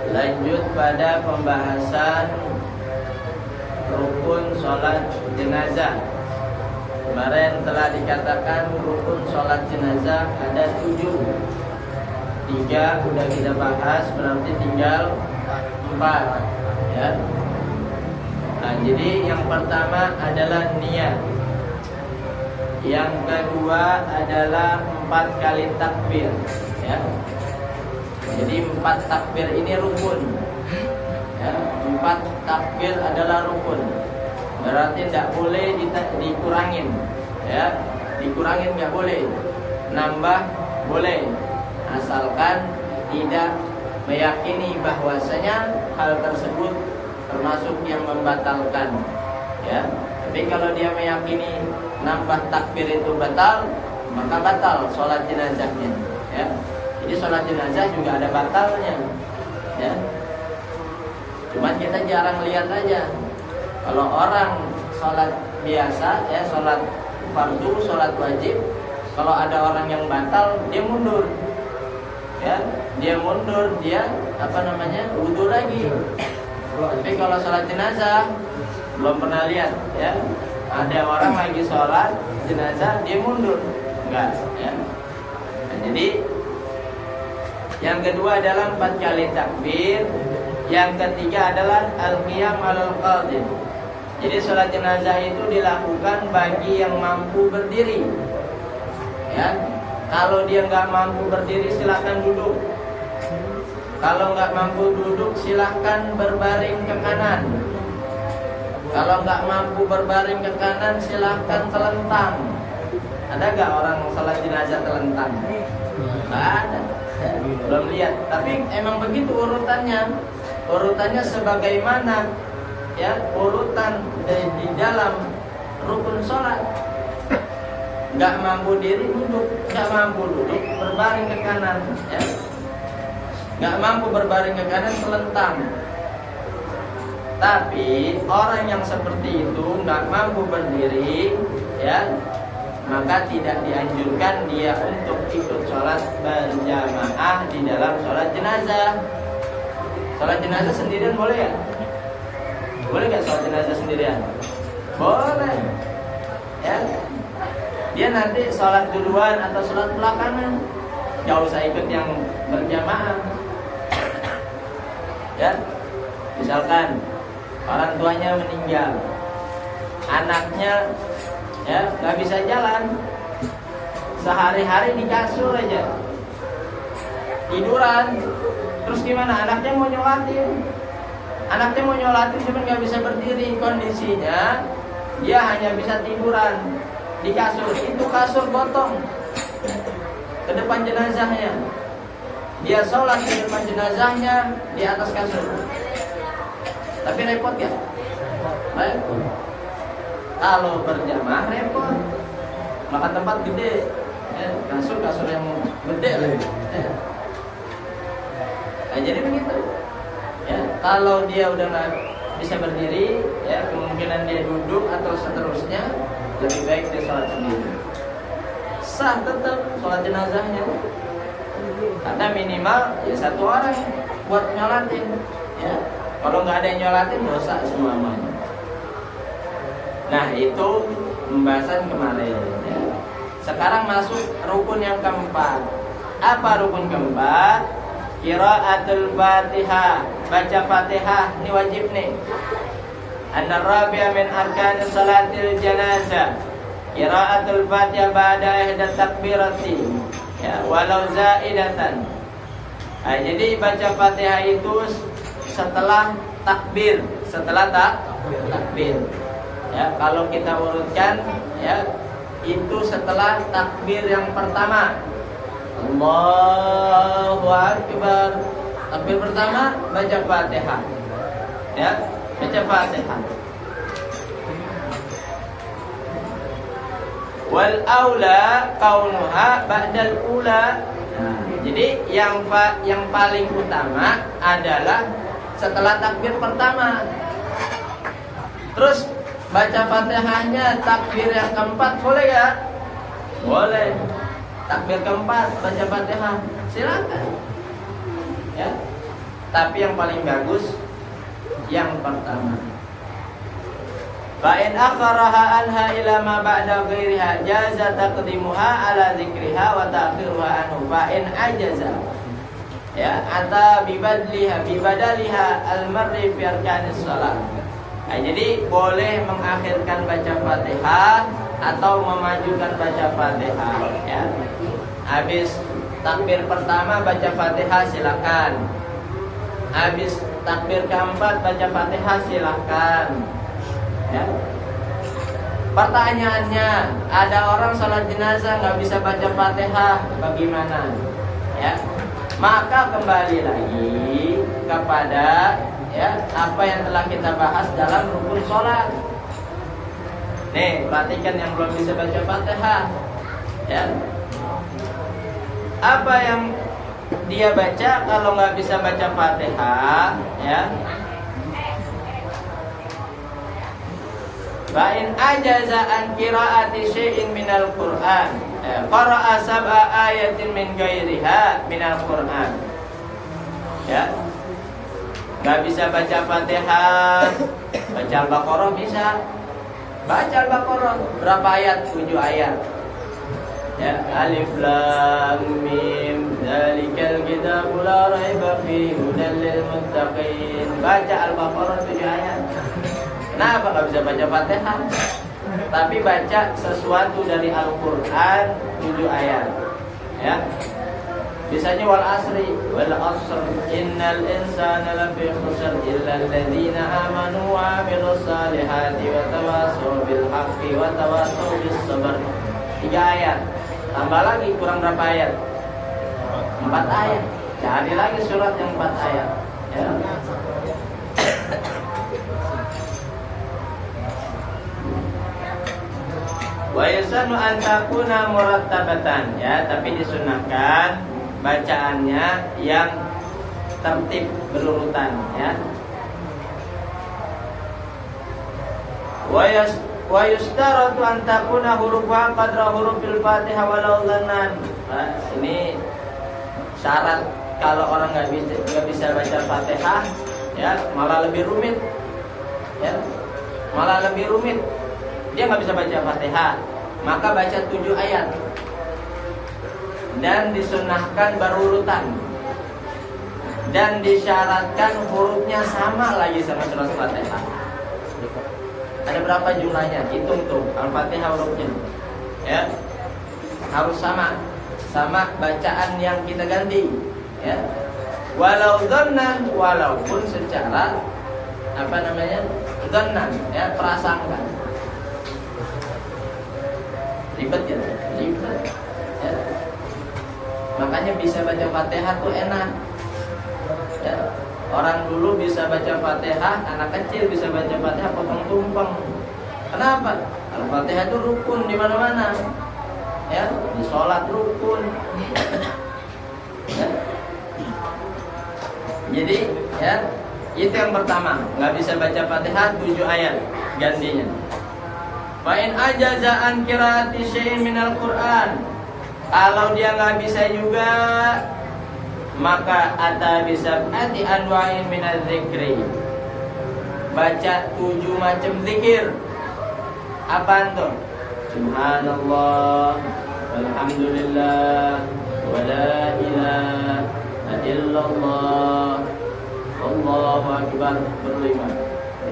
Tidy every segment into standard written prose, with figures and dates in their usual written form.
Lanjut pada pembahasan rukun sholat jenazah. Kemarin telah dikatakan rukun sholat jenazah ada 7. 3 udah kita bahas, berarti tinggal 4 ya. Nah, jadi yang pertama adalah niat. Yang kedua adalah 4 kali takbir ya. Jadi 4 takbir ini rukun ya. 4 takbir adalah rukun. Berarti tidak boleh dikurangin ya. Dikurangin nggak boleh, nambah boleh, asalkan tidak meyakini bahwasanya hal tersebut termasuk yang membatalkan ya. Tapi kalau dia meyakini nambah takbir itu batal, maka batal sholat jenazahnya ya. Jadi sholat jenazah juga ada batalnya ya. Cuman kita jarang lihat aja. Kalau orang sholat biasa ya, sholat fardu, sholat wajib, kalau ada orang yang batal, dia mundur ya, dia mundur, dia wudu lagi. Tapi kalau sholat jenazah belum pernah lihat ya, ada orang lagi sholat jenazah dia mundur, enggak ya. Nah, jadi yang kedua adalah 4 kali takbir. Yang ketiga adalah al-qiyam al-qadim. Jadi sholat jenazah itu dilakukan bagi yang mampu berdiri ya. Kalau dia nggak mampu berdiri, silahkan duduk. Kalau nggak mampu duduk, silahkan berbaring ke kanan. Kalau nggak mampu berbaring ke kanan, silahkan telentang. Ada nggak orang sholat jenazah telentang? Nggak ada ya, belum lihat. Tapi emang begitu urutannya. Urutannya sebagaimana ya, urutan di dalam rukun sholat. Nggak mampu diri duduk, nggak mampu duduk berbaring ke kanan ya. Nggak mampu berbaring ke kanan telentang. Tapi orang yang seperti itu nggak mampu berdiri ya, maka tidak dianjurkan dia untuk ikut sholat berjamaah di dalam sholat jenazah. Sholat jenazah sendirian boleh ya? Boleh nggak sholat jenazah sendirian? Boleh ya. Dia nanti sholat duluan atau sholat belakangan, nggak usah ikut yang berjamaah ya. Misalkan orang tuanya meninggal, anaknya ya nggak bisa jalan, sehari-hari di kasur aja, tiduran. Terus gimana? Anaknya mau nyolatin cuma nggak bisa berdiri. Kondisinya dia hanya bisa tiduran di kasur. Itu kasur gotong ke depan jenazahnya. Dia sholat di depan jenazahnya di atas kasur. Tapi repot ya? Repot. Kalau berjamaah repot. Maka tempat gede ya, kasur yang gede lah ya. Nah, jadi begitu ya. Kalau dia udah nggak bisa berdiri ya, kemungkinan dia duduk atau seterusnya, lebih baik dia sholat sendiri. Sah tetap sholat jenazahnya, karena minimal ya 1 orang buat nyolatin ya. Kalau nggak ada yang nyolatin, dosa semuanya. Nah, itu pembahasan kemarin ya. Sekarang masuk rukun yang keempat. Apa rukun keempat? Qiraatul Fatihah, baca Fatihah, ini wajib nih. An-rabi'a min arkanis salatil janazah. Qiraatul Fatihah ba'da ihdat takbirati. Ya, walau zaidatan. Nah, jadi baca Fatihah itu setelah takbir, takbir. Ya, kalau kita urutkan ya, itu setelah takbir yang pertama. Allahu Akbar. Takbir pertama baca Fatihah. Ya, baca Fatihah. Wal aula kaunuha ba'dal ula. Nah, jadi yang paling utama adalah setelah takbir pertama. Terus baca Fatihahnya takbir yang keempat boleh ya? Boleh. Takbir keempat baca Fatihah, silakan. Ya. Tapi yang paling bagus yang pertama. Fa in akharaha anha ila ma ba'da ghairiha jaza taqdimuha ala dzikriha wa ta'khiruha anhu. Fa in ajaza ya ata bibadaliha al-marri fi arkanis shalah. Nah, jadi boleh mengakhirkan baca Fatihah atau memajukan baca Fatihah ya. Habis takbir pertama baca Fatihah silakan. Habis takbir keempat baca Fatihah silakan. Ya. Pertanyaannya, ada orang sholat jenazah nggak bisa baca Fatihah, bagaimana? Ya, maka kembali lagi kepada ya apa yang telah kita bahas dalam rukun sholat. Nih, perhatikan yang belum bisa baca Fatihah. Ya, apa yang dia baca kalau nggak bisa baca Fatihah? Ya. Fa'in ajaza an qira'ati syai'in minal Qur'an qara'a sab'a ayatin min ghairiha minal Qur'an. Ya. Gak bisa baca Fatihah, baca Al-Baqarah bisa. Baca Al-Baqarah berapa ayat? 7 ayat. Ya, alif lam mim dzalikal kitabu la raiba fihi hudal lil muttaqin. Baca Al-Baqarah 7 ayat. Kenapa nggak bisa baca Fatihah? Tapi baca sesuatu dari Al-Quran 7 ayat. Ya. Bisanya wal asri wal asr innal insana lafi khusr illa alladzina amanu wa amilus salihati wa tawassaw bil haqqi wa tawassaw bis sabr. 3 ayat. Tambah lagi kurang berapa ayat? 4 ayat. Cari lagi surat yang 4 ayat. Ya. Wa yusanu an takuna murattabatan ya, tapi disunahkan bacaannya yang tertib berurutan ya. Wa yustaratu an takuna hurufa qadra hurufil Fatihah walau dhannan. Nah, ini syarat kalau orang nggak bisa baca Fatihah ya, malah lebih rumit ya. Malah lebih rumit. Dia nggak bisa baca Fatihah, maka baca 7 ayat dan disunahkan berurutan dan disyaratkan hurufnya sama lagi sama surat Fatihah. Ada berapa jumlahnya? Hitung tuh Al-Fatihah hurufnya ya, harus sama bacaan yang kita ganti ya. Walau dhannan, walaupun secara apa namanya dhannan ya, prasangka. Ribet ya, ribet ya. Makanya bisa baca Fatihah tuh enak ya. Orang dulu bisa baca Fatihah, anak kecil bisa baca Fatihah potong tumpeng. Kenapa? Al-Fatihah itu rukun di mana-mana ya, di sholat rukun ya. Jadi ya, itu yang pertama, nggak bisa baca Fatihah 7 ayat gantinya. Fa'in ajaza an qiraati syai'in minal Qur'an. Kalau dia nggak bisa juga, maka ata bisab'ati anwa'in minadz dzikri. Baca 7 macam zikir. Apaan tuh? Subhanallah, walhamdulillah, wa la ilaha illallah, Allahu akbar berlima.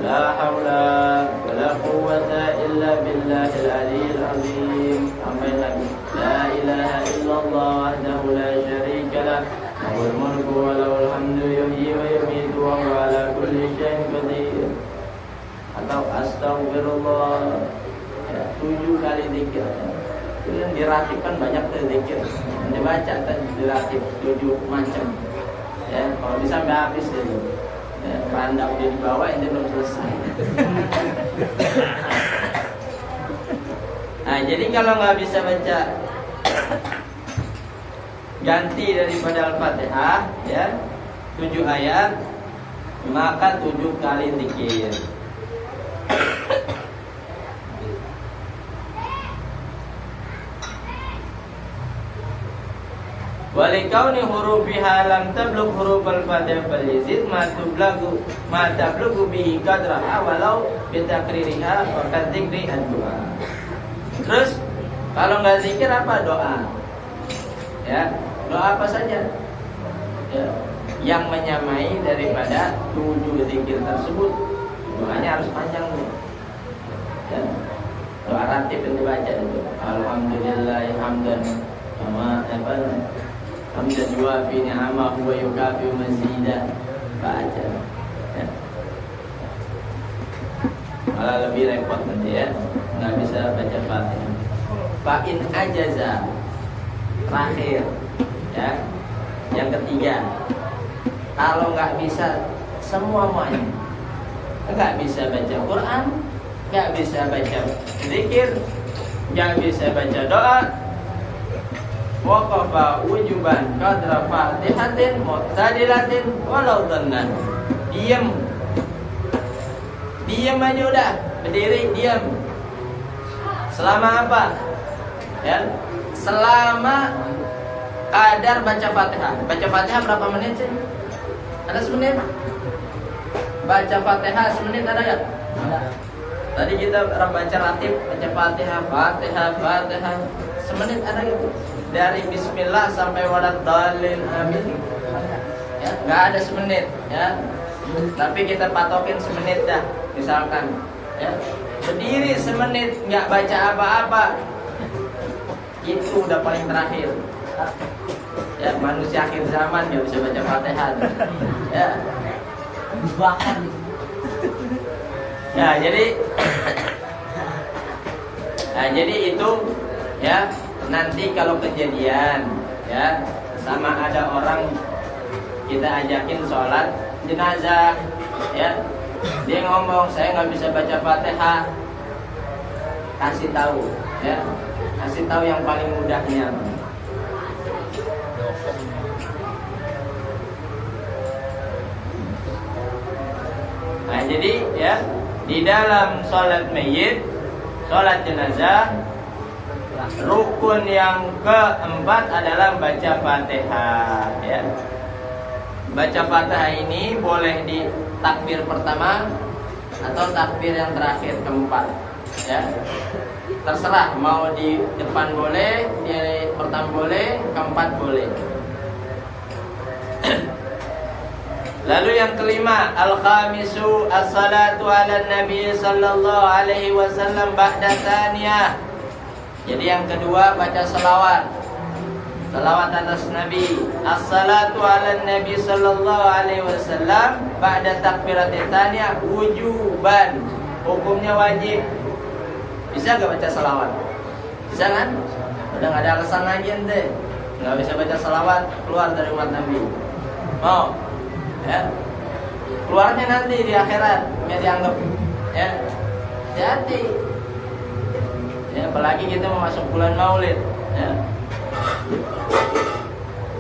La haula wa la quwwata illa billahil aliyyil azim. Sampai lagi. La ilaha illallah wahdahu la syarika lah, lahul mulku wa lahul hamdu yuhyi wa yumiitu wa huwa ala kulli syai'in qadir. Atau astaghfirullah ya, 7 kali zikir. Itu yang diratibkan banyak tuh zikir. Dibaca tadi diratib 7 macam. Ya, kalau bisa sampai habis dulu. Ya, randa udah dibawa, ini belum selesai. Nah, jadi kalau nggak bisa baca ganti daripada Al-Fatihah ya 7 ayat, maka 7 kali zikir. Walikauni hurufiha lam tablugh hurufal Fatihah fal yazid ma tablughu bihi qadraha walau bi takririha wa kadzikri ad-du'a. Terus kalau nggak zikir apa? Doa. Ya, doa apa saja. Ya, yang menyamai daripada 7 zikir tersebut. Doanya harus panjang tuh. Ya. Doa ratib yang dibaca itu. Alhamdulillah hamdan hamdan yuafi ni'amahu wa yukafi mazida. Baca. Ya. Malah lebih repot nanti ya. Nggak bisa baca Fatihah. Fa'in ajaza. Terakhir. Ya. Yang ketiga. Kalau nggak bisa semuanya, nggak bisa baca Quran, nggak bisa baca zikir, nggak bisa baca doa, waqafa wujuban qadra fatihatin mu'tadilatin walau dhannan. Diam aja udah, berdiri diam. Selama apa? Ya, selama kadar baca Fatihah. Baca Fatihah berapa menit sih? Ada semenit? Baca Fatihah semenit ada ya? Ada. Tadi kita baca ratib, baca Fatihah semenit ada gitu. Dari Bismillah sampai waladhdallin amin. Ya, nggak ada semenit ya. Tapi kita patokin semenit dah, misalkan. Ya, berdiri semenit nggak baca apa-apa, itu udah paling terakhir. Ya, manusia akhir zaman nggak bisa baca Fatihah. Ya. Ya, jadi itu ya, nanti kalau kejadian ya sama ada orang kita ajakin sholat jenazah ya, dia ngomong saya nggak bisa baca Fatihah, kasih tahu ya, kasih tahu yang paling mudahnya. Nah, jadi ya, di dalam sholat mayit, sholat jenazah, rukun yang keempat adalah baca Fatihah ya. Baca Fatihah ini boleh di takbir pertama atau takbir yang terakhir keempat ya. Terserah, mau di depan boleh, di pertama boleh, keempat boleh. Lalu yang kelima, al-khamisu as-salatu ala nabi sallallahu alaihi wasallam ba'da tsaniyah. Jadi yang kedua baca selawat. Selawat atas Nabi. As-salatu ala nabi sallallahu alaihi wasallam ba'da takbiratit tsaniyah wujuban. Hukumnya wajib. Bisa enggak baca selawat? Bisa kan? Udah enggak ada alasan lagi ente. Enggak bisa baca selawat, keluar dari umat Nabi. Mau? Ya, keluarnya nanti di akhirat nggak dianggap ya, hati-hati ya, apalagi kita mau masuk bulan Maulid ya.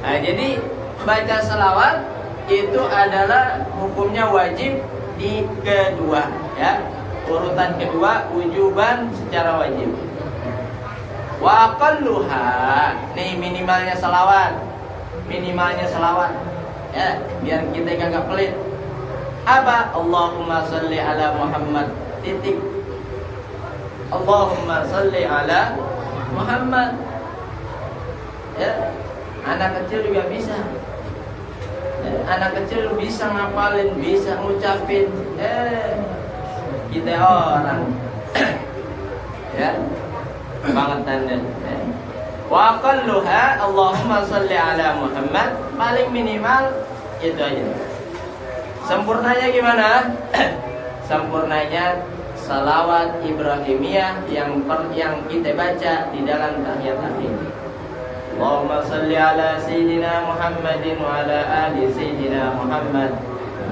Nah, jadi baca selawat itu adalah hukumnya wajib di kedua ya, urutan kedua wujuban secara wajib. Wa aqalluha, nih minimalnya selawat ya, biar kita kagak pelit. Apa? Allahumma sholli ala Muhammad titik. Allahumma sholli ala Muhammad. Ya, anak kecil juga bisa. Ya, anak kecil bisa ngapalin, bisa ngucapin. Kita orang ya, banget tanda. Wa aqalluha Allahumma sholli ala Muhammad, paling minimal itu aja. Sempurnanya gimana? Sempurnanya salawat Ibrahimiyah yang kita baca di dalam tahiyat akhir. Allahumma sholli ala sayyidina Muhammadin wa ala ali sayyidina Muhammad.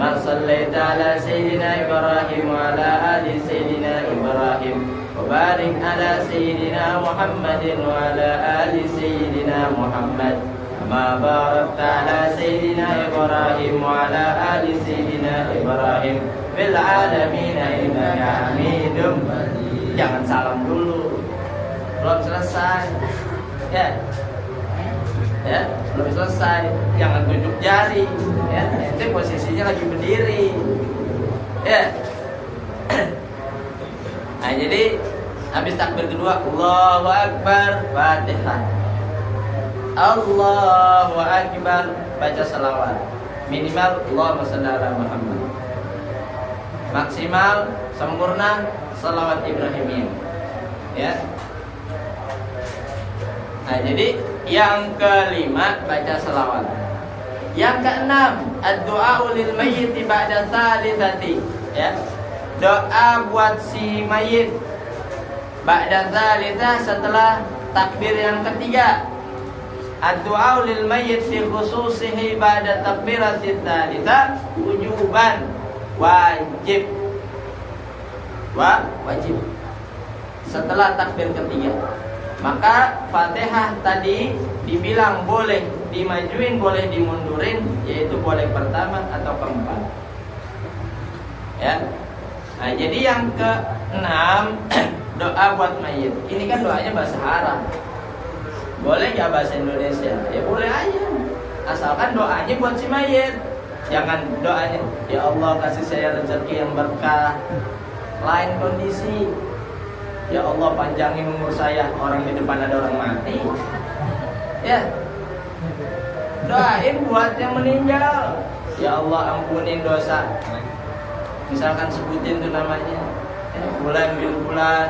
Ma shallaita ala sayyidina Ibrahim wa ala ali sayyidina Ibrahim. Barik ala sayyidina Muhammadin wa ala ali sayyidina Muhammad. Ma barakta ala sayyidina Ibrahim wa ala ali sayyidina Ibrahim fil alamin innaka Hamidum Majid. Jangan salam dulu, belum selesai ya. ya, belum selesai, jangan tunjuk jari, ya, itu posisinya lagi berdiri, ya. Nah, jadi habis takbir kedua, Allahu Akbar, Fatihah. Allahu Akbar, baca salawat. Minimal Allahumma shalli ala Muhammad. Maksimal sempurna salawat Ibrahimiyah. Ya. Nah, jadi yang kelima baca salawat. Yang keenam, ad-du'a lil mayyit ba'da tsalitsati, ya. Doa buat si mayit ba'da tsalitsah, setelah takbir yang ketiga. Ad-du'a lil mayyit fi khususihi ba'da takbiratit tsalitsah wujuban, wajib. Wajib. Setelah takbir ketiga. Maka Fatihah tadi dibilang boleh dimajuin, boleh dimundurin, yaitu boleh pertama atau keempat. Ya. Nah, jadi yang keenam doa buat mayit. Ini kan doanya bahasa Arab. Boleh nggak bahasa Indonesia? Ya boleh aja. Asalkan doanya buat si mayit. Jangan doanya, ya Allah kasih saya rezeki yang berkah. Lain kondisi. Ya Allah panjangin umur saya. Orang di depan ada orang mati. Ya. Doain buat yang meninggal. Ya Allah ampunin dosa. Misalkan sebutin tuh namanya, ya, bulan bin bulan.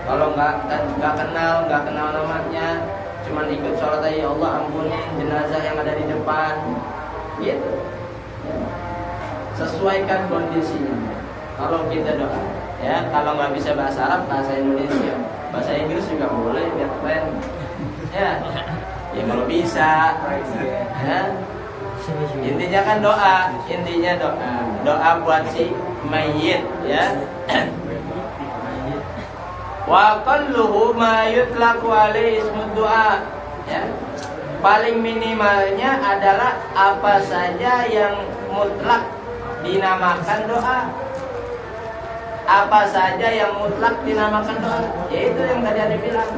Kalau nggak kenal namanya, cuman ikut sholat aja, ya Allah ampunin jenazah yang ada di depan. Gitu. Ya. Sesuaikan kondisinya. Kalau kita doa, ya, kalau nggak bisa bahasa Arab, bahasa Indonesia, bahasa Inggris juga boleh, biar keren. Ya, ya kalau bisa. Ya. Intinya kan doa, doa buat si mayit, ya. Wa qalluhu ma yutlaqu alaihi ismud du'a, ya. Paling minimalnya adalah apa saja yang mutlak dinamakan doa. Apa saja yang mutlak dinamakan doa, yaitu yang tadi ada bilang.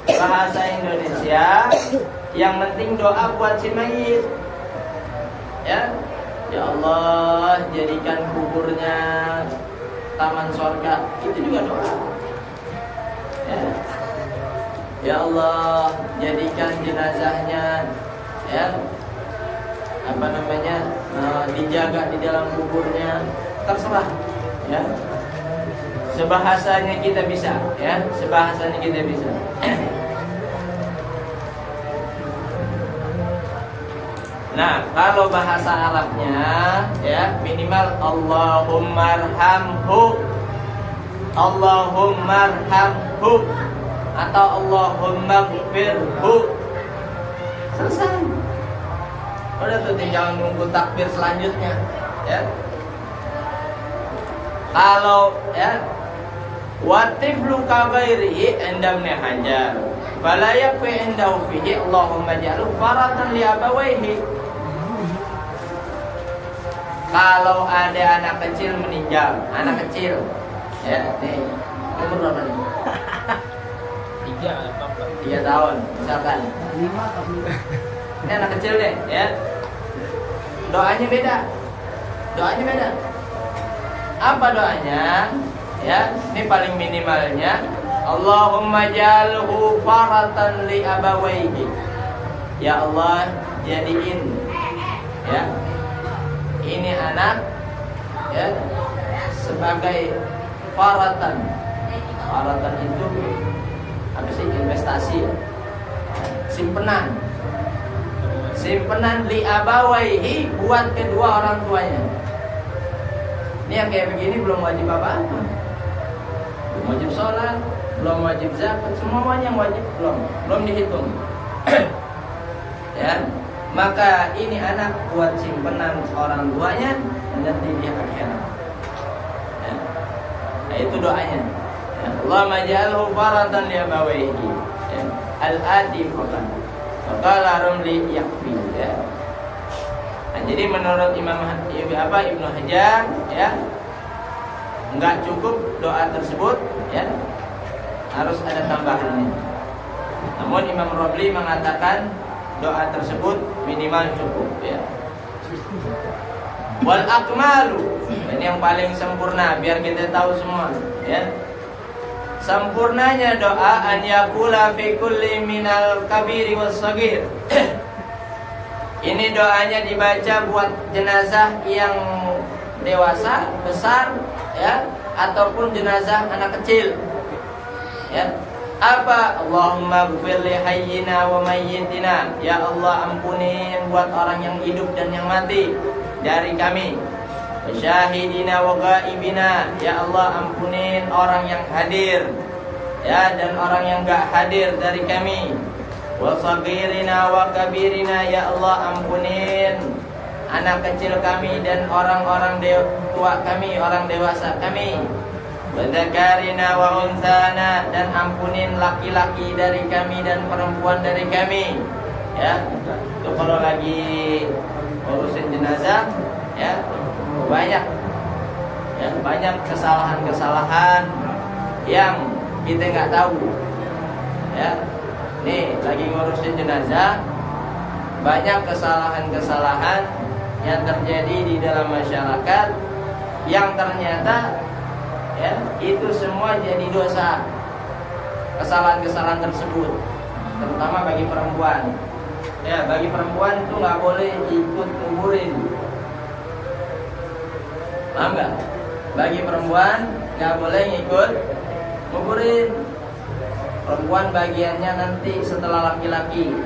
Bahasa Indonesia, yang penting doa buat si mayit. Ya, ya Allah jadikan kuburnya taman surga, itu juga doa. Ya, ya Allah jadikan jenazahnya, ya, dijaga di dalam kuburnya, terserah, ya. Sebahasanya kita bisa, ya, sebahasanya kita bisa. Nah, kalau bahasa Arabnya, ya, minimal Allahummarhamhu, Allahummarhamhu, atau Allahummaghfirhu. Selesai. Udah tuh tinggal nunggu takbir selanjutnya, ya. Kalau, ya, watiflu kaghairihi endamnya hajar, fala yakfi indahu fihi Allahumma ja'alhu faratan li abawaihi. Kalau ada anak kecil meninggal, anak kecil, ya, nih, umur berapa nih? 3 tahun, misalkan. Ini anak kecil deh, ya. Doanya beda. Apa doanya? Ya, ini paling minimalnya. Allahumma ja'alhu faratan li abawaihi. Ya Allah, jadiin, ya, ini anak, ya, sebagai faratan. Faratan itu apa sih? Investasi, ya? Simpenan li abawaihi, buat kedua orang tuanya. Ini yang kayak begini belum wajib apa-apa, belum wajib sholat, belum wajib zakat, semuanya yang wajib belum dihitung. Ya, maka ini anak buat simpenan orang tuanya nanti di akhirat. Ya. Nah, itu doanya. Ya. Allahumma ja'alhu faratan li abawaihi. Ya. Al-ati faqat. Faqala rumli yakfi. Ya. Nah, jadi menurut Ibnu Hajar, ya, nggak cukup doa tersebut, ya, harus ada tambahannya. Namun Imam Robli mengatakan doa tersebut minimal cukup ya. Wal akmalu, ini yang paling sempurna biar kita tahu semua ya. Sempurnanya doa an yaqula fi kulli minal kabiri was sagir. Ini doanya dibaca buat jenazah yang dewasa, besar ya, ataupun jenazah anak kecil. Ya. Apa? Allahumma ighfir li hayyina wa mayyitina. Ya Allah, ampunin buat orang yang hidup dan yang mati dari kami. Syahidina wa ghaibina. Ya Allah, ampunin orang yang hadir ya dan orang yang enggak hadir dari kami. Wa saghirina wa kabirina. Ya Allah, ampunin anak kecil kami dan orang-orang tua kami, orang dewasa kami. Wadzakarina wa unsana, dan ampunin laki-laki dari kami dan perempuan dari kami. Ya, itu kalau lagi urusin jenazah, ya banyak, ya banyak kesalahan-kesalahan yang kita nggak tahu. Ya, nih lagi ngurusin jenazah, banyak kesalahan-kesalahan yang terjadi di dalam masyarakat yang ternyata ya itu semua jadi dosa. Kesalahan-kesalahan tersebut terutama bagi perempuan ya, bagi perempuan itu nggak boleh ikut kuburin, paham nggak? Bagi perempuan nggak boleh ikut kuburin. Perempuan bagiannya nanti setelah laki-laki.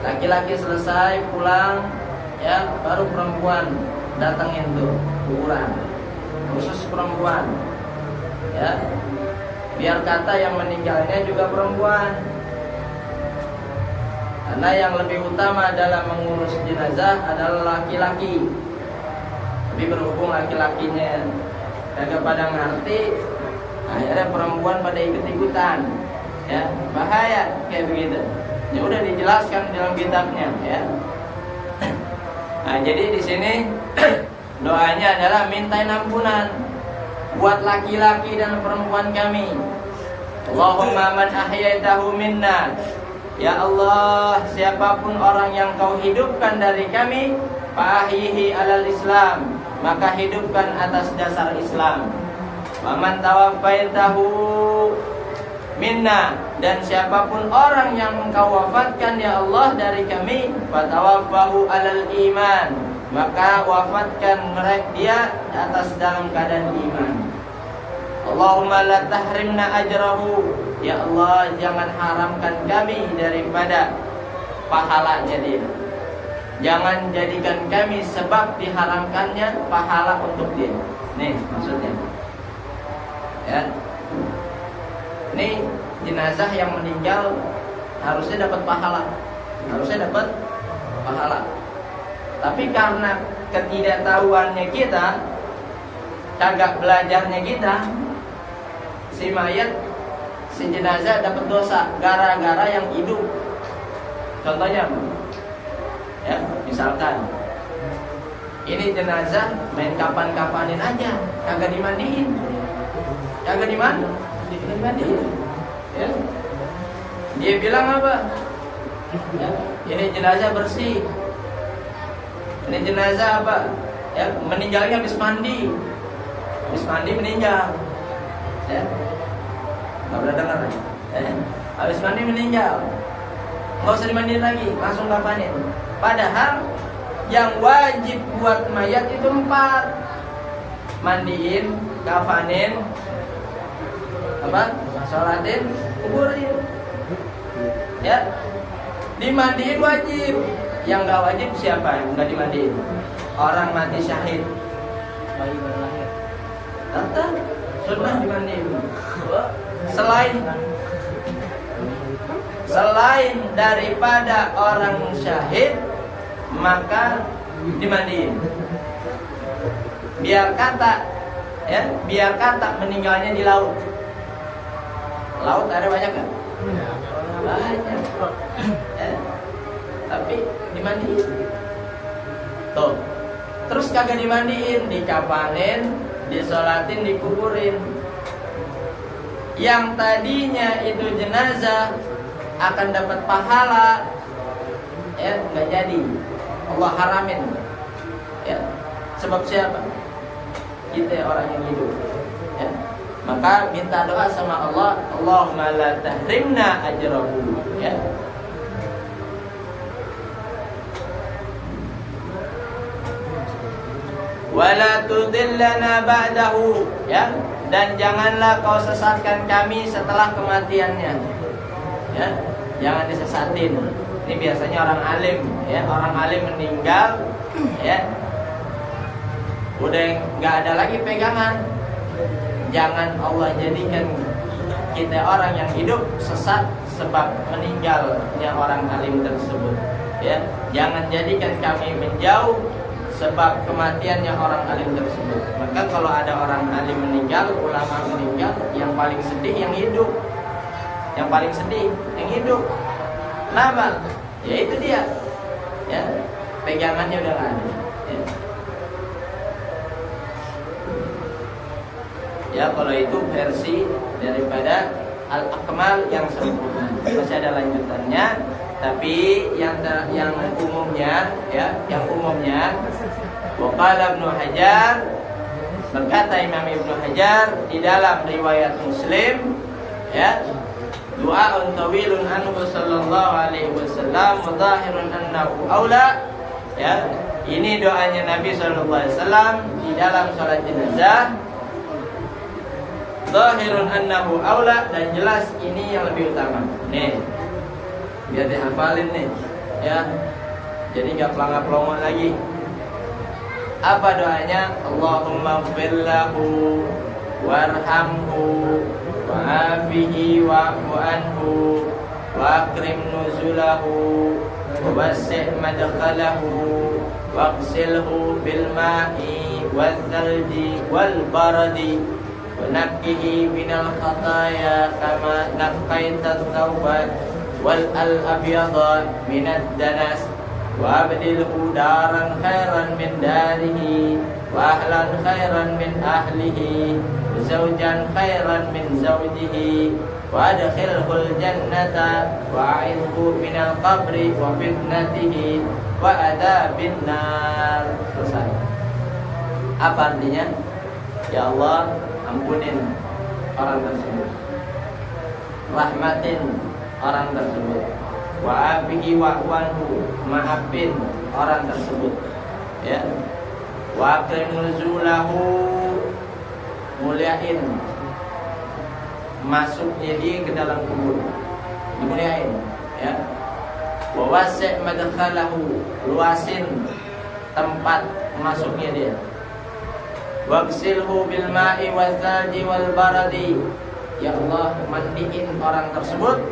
Laki-laki selesai pulang ya, baru perempuan datangin tuh kuburan, khusus perempuan ya, biar kata yang meninggalnya juga perempuan, karena yang lebih utama dalam mengurus jenazah adalah laki-laki. Tapi berhubung laki-lakinya kagak pada ngerti, akhirnya perempuan pada ikut-ikutan ya, bahaya kayak begitu. Ya udah dijelaskan dalam kitabnya ya. Nah, jadi di sini doanya adalah mintain ampunan buat laki-laki dan perempuan kami. Allahumma man ahyaitahu minna. Ya Allah, siapapun orang yang kau hidupkan dari kami, fa'ahyihi alal Islam, maka hidupkan atas dasar Islam. Wa man tawaffaitahu minna, dan siapapun orang yang engkau wafatkan ya Allah dari kami, fatawaffahu alal iman, maka wafatkan mereka dia atas dalam keadaan iman. Allahumma la tahrimna ajrahu, ya Allah jangan haramkan kami daripada pahalanya dia. Jangan jadikan kami sebab diharamkannya pahala untuk dia. Nih maksudnya ya. Ini jenazah yang meninggal harusnya dapat pahala, harusnya dapat pahala. Tapi karena ketidaktahuannya kita, kagak belajarnya kita, si mayat, si jenazah dapat dosa gara-gara yang hidup. Contohnya, ya misalkan ini jenazah main kapan-kapanin aja, kagak dimandiin, kagak dimandiin. Ya. Dia bilang apa? Ya, ini jenazah bersih. Ini jenazah apa? Ya, meninggalnya habis mandi. Habis mandi meninggal. Ya. Enggak pernah dengar ya? Habis mandi meninggal. Enggak usah dimandiin lagi, langsung kafanin. Padahal yang wajib buat mayat itu 4. Mandiin, kafanin, apa? Sholatin, kuburin. Ya, dimandiin wajib. Yang nggak wajib siapa yang nggak dimandiin? Orang mati syahid. Bayi baru lahir. Tetap sunnah dimandiin. Selain daripada orang syahid, maka dimandiin. Biar kata, ya, biar kata meninggalnya di laut. Laut ada banyak kan? Banyak. Ya. Tapi dimandiin. Tuh. Terus kagak dimandiin, dikapanin, disolatin, dikuburin. Yang tadinya itu jenazah akan dapat pahala ya nggak jadi, Allah haramin. Ya, sebab siapa? Kita orang yang hidup. Ya. Maka minta doa sama Allah, Allahumma la tahrimna ajrahu. Ya. Wala tudillana ba'dahu, ya, dan janganlah kau sesatkan kami setelah kematiannya. Ya, jangan disesatin. Ini biasanya orang alim, ya, orang alim meninggal, ya, udah nggak ada lagi pegangan. Jangan Allah jadikan kita orang yang hidup sesat sebab meninggalnya orang alim tersebut. Ya, jangan jadikan kami menjauh sebab kematiannya orang alim tersebut. Maka kalau ada orang alim meninggal, ulama meninggal, yang paling sedih yang hidup. Yang paling sedih yang hidup. Kenapa? Ya itu dia. Ya, pegangannya udah nggak ada. Ya. Ya, kalau itu versi daripada Al-Akmal yang sempurna. Masih ada lanjutannya, tapi yang umumnya, ya, yang umumnya Waqala Ibnu Hajar, berkata Imam Ibnu Hajar di dalam riwayat Muslim, ya, du'aun tawilun anhu sallallahu alaihi wasallam mudahirun annahu aula. Ya, ini doanya Nabi sallallahu alaihi wasallam di dalam salat jenazah. Zahirun annahu aula, dan jelas ini yang lebih utama. Nih, biar dihafalin nih, ya. Jadi gak pelangap-pelongon lagi. Apa doanya? Allahumma ighfir lahu warhamhu wa'afihi wa'fu anhu wa akrim nuzulahu wa wasi' madkhalahu waghsilhu bil ma'i wal thalji wal baradi ونقه من الخطايا كما نقيت الثوب والأبيض من الدنس وأبدله دارا خيرا من داره وأهلا خيرا من أهله وزوجا خيرا من زوجه وأدخله الجنة وأعذه من القبر وفتنته وعذاب النار. Selesai. Apa artinya? Ya Allah, ampunin orang tersebut, rahmatin orang tersebut, wa'afihi wa'wanhu, maafin orang tersebut, ya, wa akrim nuzulahu, muliain masuknya dia ke dalam kubur, dimuliain, ya, wa wasi' madkhalahu, luasin tempat masuknya dia, waghsilhu bil ma'i wal thalji wal baradi. Ya Allah, mandiin orang tersebut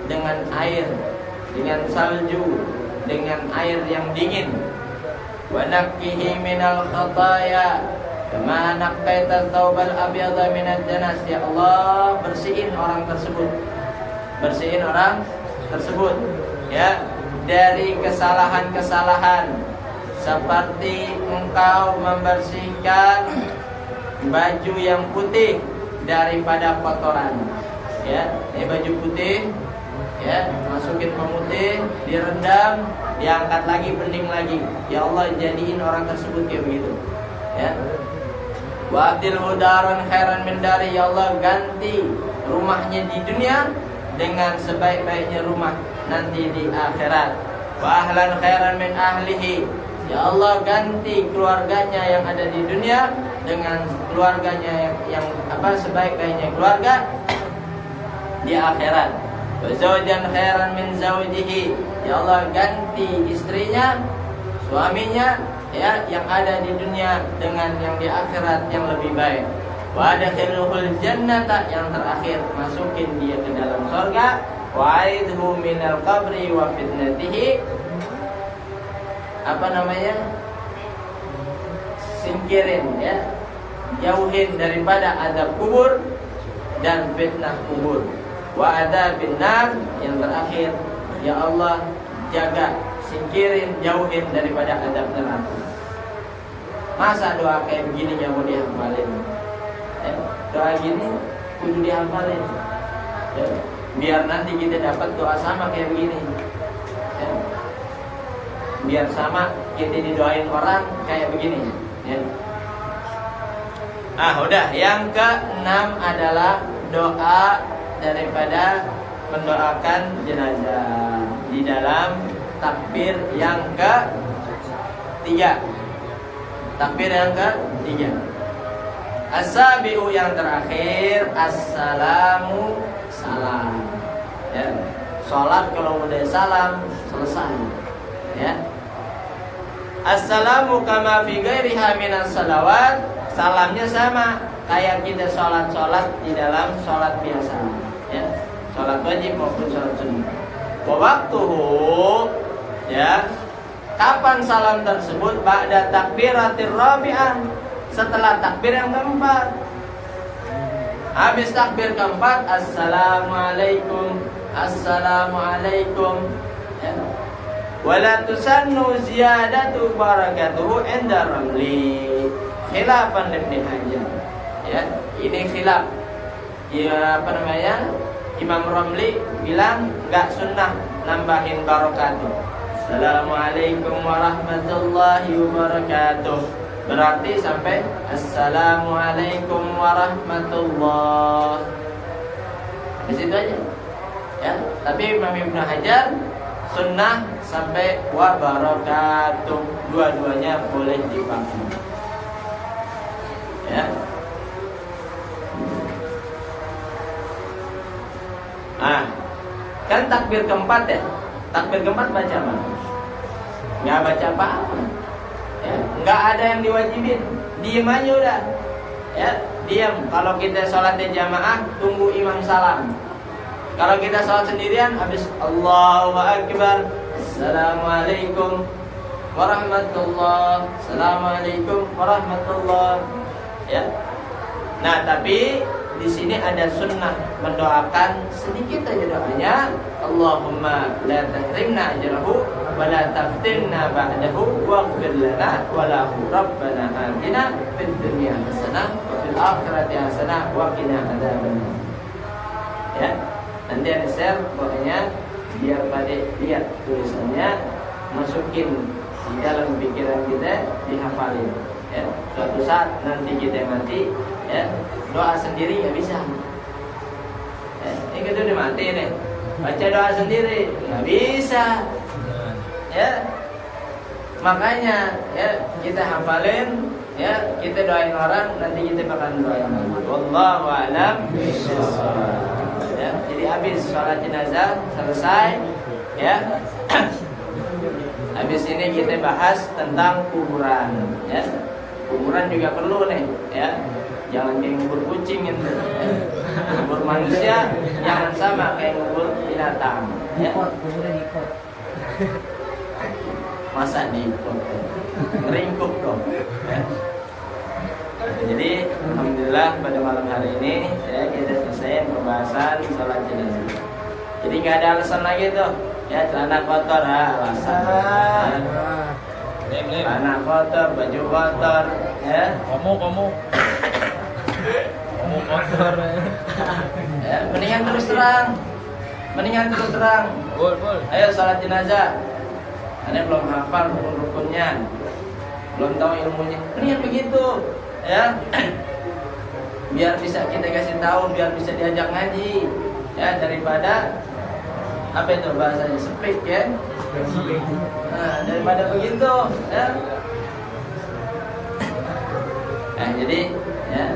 dengan air, dengan salju, dengan air yang dingin. Wa naqqihi minal khataya kama naqqaita thawbal abyadha minad danas. Ya Allah, bersihin orang tersebut. Bersihin orang tersebut, ya, dari kesalahan-kesalahan, seperti engkau membersihkan baju yang putih daripada kotoran. Ya, ini baju putih, ya, masukin pemutih, direndam, diangkat lagi, bening lagi. Ya Allah, jadiin orang tersebut kayak begitu. Ya. Wa abdilhu daran khairan min dari. Ya Allah, ganti rumahnya di dunia dengan sebaik-baiknya rumah nanti di akhirat. Wa ahlan khairan min ahlihi. Ya Allah, ganti keluarganya yang ada di dunia dengan keluarganya yang sebaik-baiknya keluarga di akhirat. Wa zawjan khairan min zawjihi. Ya Allah, ganti istrinya, suaminya, ya, yang ada di dunia dengan yang di akhirat yang lebih baik. Wa adkhilhul jannata, yang terakhir masukin dia ke dalam surga. Wa aidhu minal qabri wa fitnatihi. Singkirin, ya, jauhin daripada azab kubur dan fitnah kubur. Wa adzabin nar, yang terakhir, ya Allah, jaga, singkirin, jauhin daripada azab neraka. Masa doa kayak begini yang mau dihafalin? Ya, doa gini kudu dihafalin, ya, biar nanti kita dapat doa sama kayak begini. Ya. biar sama kita didoain orang kayak begini ya. Udah, yang ke-6 adalah doa daripada mendoakan jenazah di dalam takbir yang ke-3. Takbir yang ke-3. As-sabi'u yang terakhir, assalamu salam. Ya. Salat kalau udah salam selesai. Ya. Assalamu kama fi ghairiha minas salawat. Salamnya sama kayak kita sholat di dalam sholat biasa. Ya. Sholat wajib maupun sholat sunnah. Waktuhu, ya, kapan salam tersebut? Ba'da takbiratir rabi'ah, setelah takbir yang keempat. Habis takbir keempat, assalamualaikum, assalamualaikum, ya. Wala tusannu ziyadatu barakatuhu inda ramli khilafan Ibnu Hajar. Ya, ini khilaf. Ya, apa namanya? Imam Ramli bilang enggak sunnah nambahin barakatuh. Assalamualaikum warahmatullahi wabarakatuh. Berarti sampai assalamualaikum warahmatullahi. Di situ aja. Ya, tapi Imam Ibnu Hajar sunnah sampai wabarakatuh. Dua-duanya boleh dipakai. Ya. Kan takbir keempat ya. Takbir keempat baca apa? Nggak baca apa-apa. Ya, nggak ada yang diwajibin. Diem aja udah. Ya, diam. Kalau kita sholatnya jamaah, tunggu imam salam. Kalau kita sholat sendirian, habis Allahu Akbar, assalamualaikum warahmatullahi, assalamualaikum warahmatullahi. Ya. Nah, tapi di sini ada sunnah mendoakan sedikit aja doanya. Allahumma la tahrimna ajrahu wa la taftinna ba'dahu waghfir lana wa lahu rabbana atina fid dunya hasanah wa fil akhirati hasanah wa qina adzabannar. Ya. Nanti ada share pokoknya biar pada lihat tulisannya, masukin di dalam pikiran kita, dihafalin. Ya, suatu saat nanti kita mati, ya, doa sendiri nggak bisa. Ya, ini kita udah mati nih, baca doa sendiri nggak bisa. Ya, makanya ya kita hafalin, ya kita doain orang, nanti kita bakal doain orang. Wallahu a'lam bishawab. Ya, jadi habis sholat jenazah selesai, ya. Habis ini kita bahas tentang kuburan, ya. Kuburan juga perlu nih, ya. Jangan kayak ngubur kucing gitu. Ngubur manusia jangan sama kayak ngubur binatang. Ya. Masa diikut? Ngeringkuk dong. Ya. Jadi alhamdulillah pada malam hari ini ya kita selesai pembahasan sholat jenazah. Jadi nggak ada alasan lagi tuh, ya celana kotor, alasan. Celana kotor, baju kotor, ya. Kamu kotor. Ya, mendingan terus terang. Bol. Ayo sholat jenazah. Anda belum hafal rukun-rukunnya, belum tahu ilmunya. Mendingan begitu, ya. Biar bisa kita kasih tahu, biar bisa diajak ngaji, ya, daripada apa itu bahasanya speak, ya. Nah, daripada begitu, ya. Nah, jadi, ya.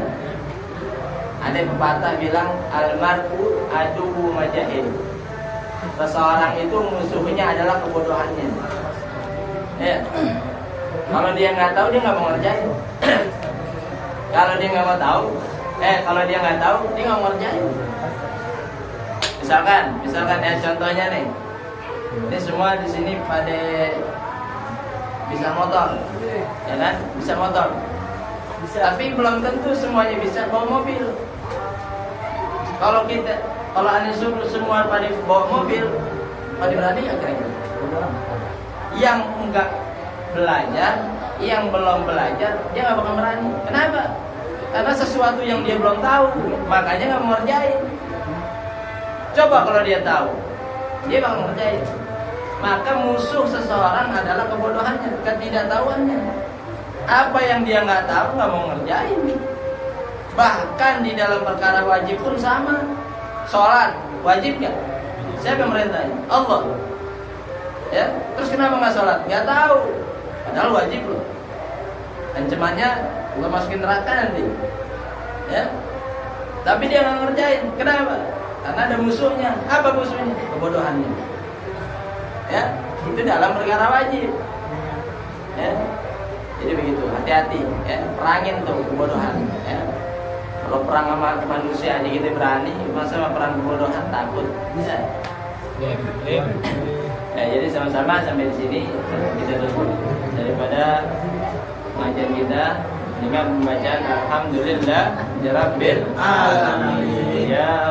Ada pepatah bilang almar'u aduwwu majahil. Seseorang itu musuhnya adalah kebodohannya. Ya. Kalau dia nggak tahu, dia nggak mau ngerjain. Kalau dia nggak mau tahu, kalau dia nggak tahu, dia nggak mau ngerjain. Misalkan ya contohnya nih, ini semua di sini pada bisa motor, ya kan? Bisa motor. Tapi belum tentu semuanya bisa bawa mobil. Kalau anda suruh semua pada bawa mobil, pada berani nggak kira-kira? Yang enggak belajar, yang belum belajar, dia nggak bakal berani. Kenapa? Karena sesuatu yang dia belum tahu, makanya nggak mau ngerjain. Coba kalau dia tahu, dia bakal ngerjain. maka musuh seseorang adalah kebodohannya, ketidaktahuannya. Apa yang dia nggak tahu nggak mau ngerjain. Bahkan di dalam perkara wajib pun sama. Sholat wajib nggak? Siapa yang merintahin? Allah. Ya, terus kenapa nggak sholat? Nggak tahu. Padahal wajib loh. Ancamannya lo masukin neraka nanti. Ya, tapi dia nggak ngerjain. Kenapa? Karena ada musuhnya. Apa musuhnya? Kebodohannya. Ya, itu dalam perkara wajib. Ya, jadi begitu. Hati-hati. Ya, perangin tuh kebodohan. Ya. Kalau perang sama manusia aja kita berani, masa sama perang kebodohan takut? Bisa? Ya, jadi sama-sama sampai di sini kita tutup daripada pengajian kita dengan pembacaan Alhamdulillah Rabbil Alamin. Ya